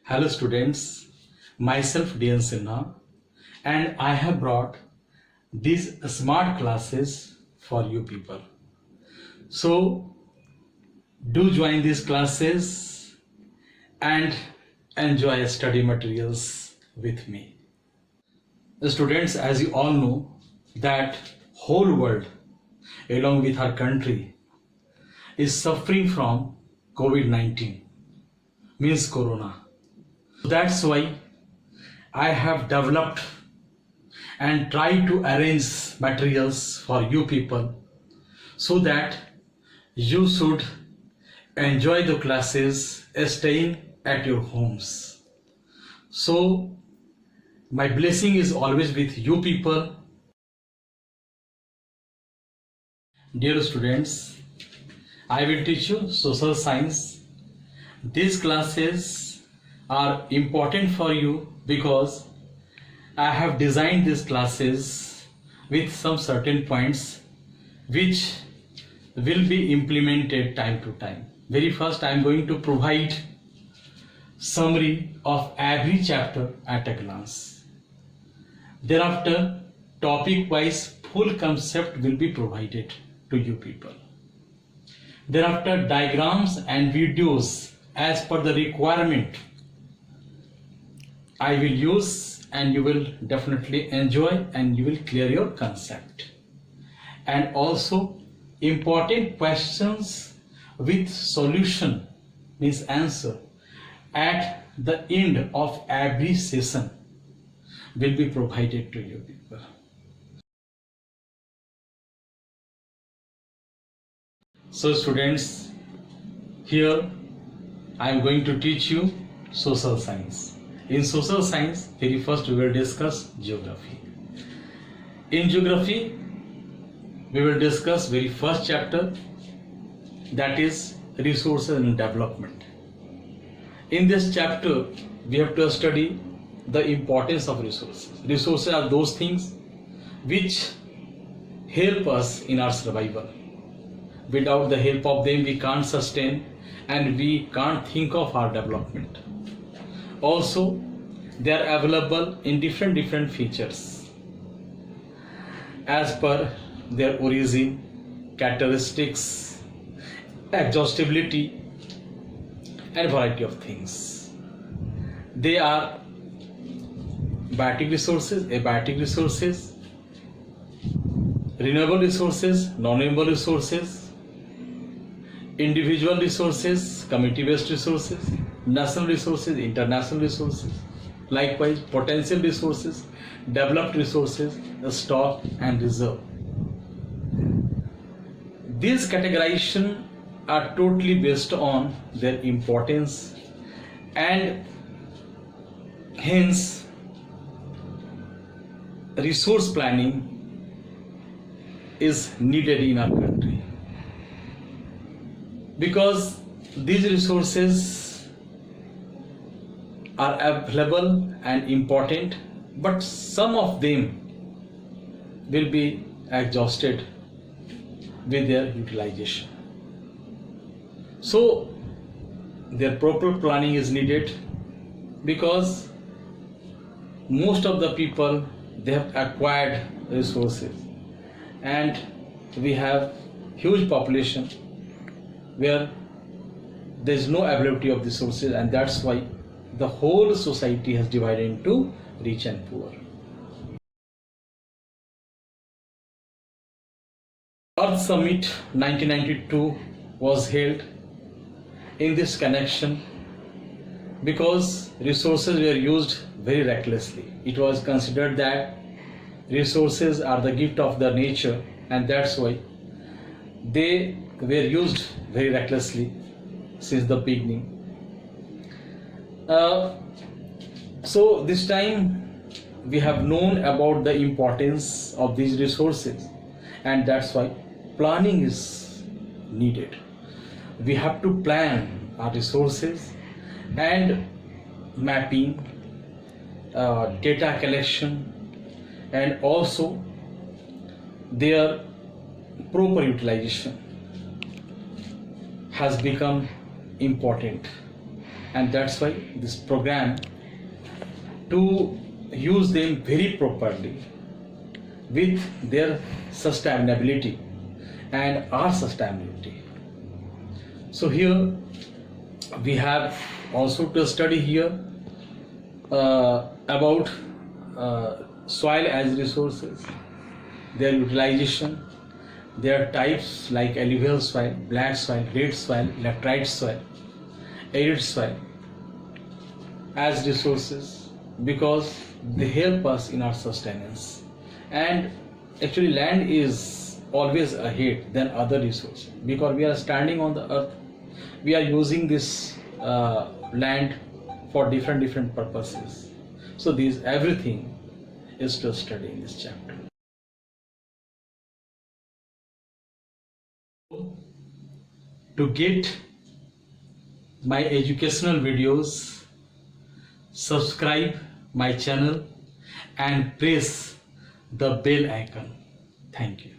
Hello students, myself DN Sinha and I have brought these smart classes for you people. So do join these classes and enjoy study materials with me. Students, as you all know that whole world along with our country is suffering from COVID-19, means Corona. That's why I have developed and tried to arrange materials for you people so that you should enjoy the classes staying at your homes. So my blessing is always with you people. Dear students, I will teach you social science. These classes are important for you because I have designed these classes with some certain points which will be implemented time to time. Very first, I am going to provide summary of every chapter at a glance. Thereafter, topic wise full concept will be provided to you people. Thereafter, diagrams and videos as per the requirement I will use, and you will definitely enjoy and you will clear your concept. And also important questions with solution, means answer, at the end of every session will be provided to you people. So students, here I am going to teach you social science. In social science, very first we will discuss geography. In geography, we will discuss very first chapter, that is resources and development. In this chapter, we have to study the importance of resources. Resources are those things which help us in our survival. Without the help of them, we can't sustain and we can't think of our development. Also, they are available in different features as per their origin, characteristics, exhaustibility, and variety of things. They are biotic resources, abiotic resources, renewable resources, non-renewable resources, individual resources, community-based resources, national resources, international resources, likewise potential resources, developed resources, stock and reserve. These categorizations are totally based on their importance, and hence resource planning is needed in our country, because these resources are available and important, but some of them will be exhausted with their utilization. So their proper planning is needed, because most of the people, they have acquired resources, and we have huge population where there is no availability of resources, and that's why the whole society has divided into rich and poor. Earth Summit 1992 was held in this connection because resources were used very recklessly. It was considered that resources are the gift of the nature, and that's why they were used very recklessly since the beginning. So this time we have known about the importance of these resources, and that's why planning is needed. We have to plan our resources and mapping, data collection, and also their proper utilization has become important. and that's why this program to use them very properly with their sustainability and our sustainability. So here we have also to study here about soil as resources, their utilization, their types like alluvial soil, black soil, red soil, laterite soil, arid soil as resources, because they help us in our sustenance. And actually land is always ahead than other resources, because we are standing on the earth, we are using this land for different purposes. So these everything is to study in this chapter. To get my educational videos, subscribe my channel and press the bell icon. Thank you.